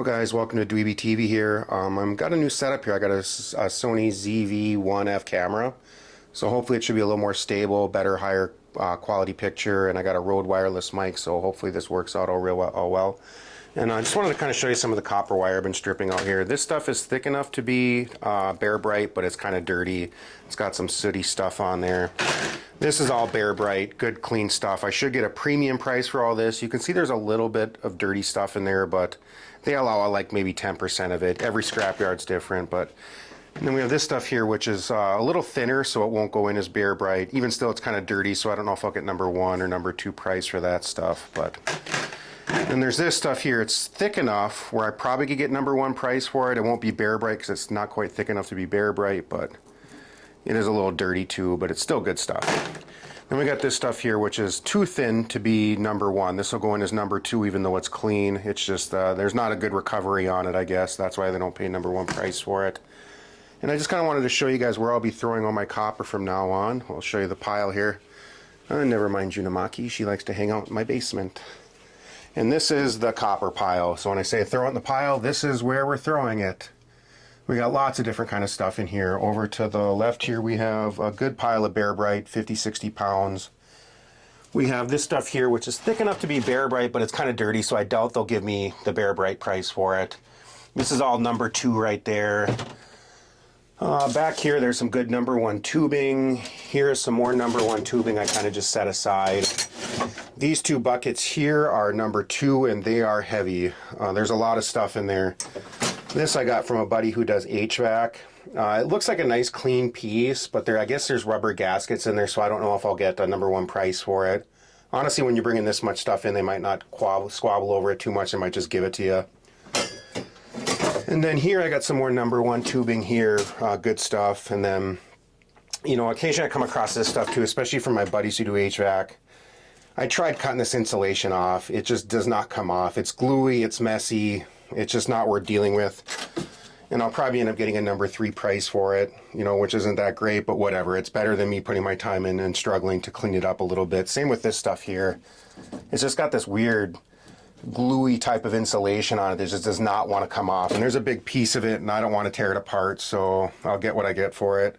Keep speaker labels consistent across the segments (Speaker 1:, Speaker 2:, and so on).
Speaker 1: Hello guys, welcome to Dweeby TV here. I've got a new setup here. I got a Sony ZV-1F camera, so hopefully it should be a little more stable, better, higher quality picture, and I got a Rode wireless mic, so hopefully this works out all well. And I just wanted to kind of show you some of the copper wire I've been stripping out here. This stuff is thick enough to be bare bright, but it's kind of dirty. It's got some sooty stuff on there. This is all bare bright, good clean stuff. I should get a premium price for all this. You can see there's a little bit of dirty stuff in there, but they allow like maybe 10% of it. Every scrapyard's different, but and then we have this stuff here, which is a little thinner, so it won't go in as bare bright. Even still, it's kind of dirty, so I don't know if I'll get number 1 or number 2 price for that stuff. But and there's this stuff here. It's thick enough where I probably could get number 1 price for it. It won't be bare bright because it's not quite thick enough to be bare bright, but it is a little dirty too, but it's still good stuff. Then we got this stuff here, which is too thin to be number 1. This will go in as number 2, even though it's clean. It's just, there's not a good recovery on it, I guess. That's why they don't pay number 1 price for it. And I just kind of wanted to show you guys where I'll be throwing all my copper from now on. I'll show you the pile here. Never mind Jun Amaki. She likes to hang out in my basement. And this is the copper pile. So when I say throw it in the pile, this is where we're throwing it. We got lots of different kind of stuff in here. Over to the left here we have a good pile of bare bright, 50-60 pounds. We have this stuff here which is thick enough to be bare bright, but it's kind of dirty, so I doubt they'll give me the bare bright price for it. This is all number 2 right there. Back here there's some good number 1 tubing. Here's some more number 1 tubing I kind of just set aside. These 2 buckets here are number 2 and they are heavy. There's a lot of stuff in there. This I got from a buddy who does HVAC. It looks like a nice clean piece, but I guess there's rubber gaskets in there, so I don't know if I'll get a number 1 price for it. Honestly, when you're bringing this much stuff in, they might not squabble over it too much. They might just give it to you. And then here I got some more number 1 tubing here, good stuff. And then, you know, occasionally I come across this stuff too, especially from my buddies who do HVAC. I tried cutting this insulation off. It just does not come off. It's gluey, it's messy. It's just not worth dealing with. And I'll probably end up getting a number 3 price for it, you know, which isn't that great, but whatever. It's better than me putting my time in and struggling to clean it up a little bit. Same with this stuff here. It's just got this weird gluey type of insulation on it that just does not want to come off. And there's a big piece of it and I don't want to tear it apart, so I'll get what I get for it.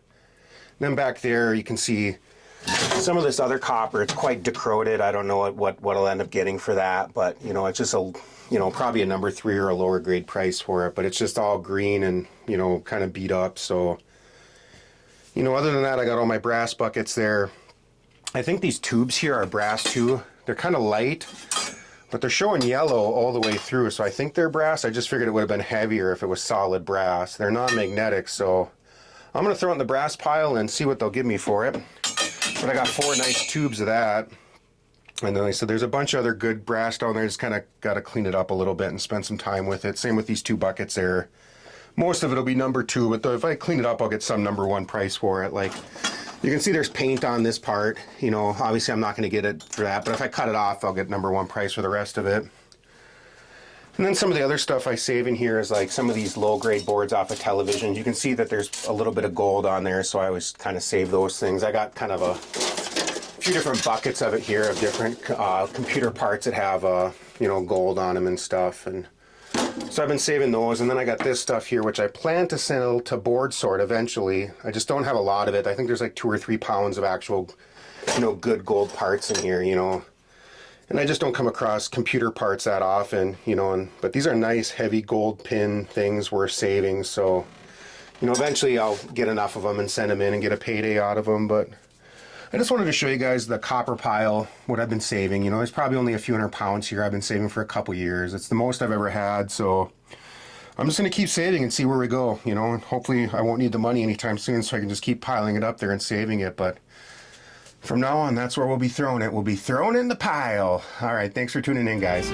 Speaker 1: And then back there you can see some of this other copper. It's quite decrowed. I don't know what I'll end up getting for that, but you know, it's just a, you know, probably a number 3 or a lower grade price for it, but it's just all green and, you know, kind of beat up. So, you know, other than that, I got all my brass buckets there. I think these tubes here are brass too. They're kind of light, but they're showing yellow all the way through, so I think they're brass. I just figured it would have been heavier if it was solid brass. They're non-magnetic, so I'm going to throw it in the brass pile and see what they'll give me for it. But I got 4 nice tubes of that. And then like I said, there's a bunch of other good brass down there. Just kind of got to clean it up a little bit and spend some time with it. Same with these 2 buckets there. Most of it will be number 2, but though if I clean it up, I'll get some number 1 price for it. Like, you can see there's paint on this part. You know, obviously I'm not going to get it for that, but if I cut it off, I'll get number 1 price for the rest of it. And then some of the other stuff I save in here is like some of these low-grade boards off of television. You can see that there's a little bit of gold on there, so I always kind of save those things. I got kind of a few different buckets of it here of different computer parts that have you know, gold on them and stuff, and so I've been saving those. And then I got this stuff here which I plan to sell to board sort eventually. I just don't have a lot of it. I think there's like 2 or 3 pounds of actual, you know, good gold parts in here, you know, and I just don't come across computer parts that often, you know. But these are nice heavy gold pin things worth saving, so you know, eventually I'll get enough of them and send them in and get a payday out of them. But I just wanted to show you guys the copper pile, what I've been saving. You know, there's probably only a few hundred pounds here I've been saving for a couple years. It's the most I've ever had, so I'm just going to keep saving and see where we go, you know. And hopefully I won't need the money anytime soon, so I can just keep piling it up there and saving it. But from now on, that's where we'll be throwing it. We'll be throwing in the pile. All right, thanks for tuning in, guys.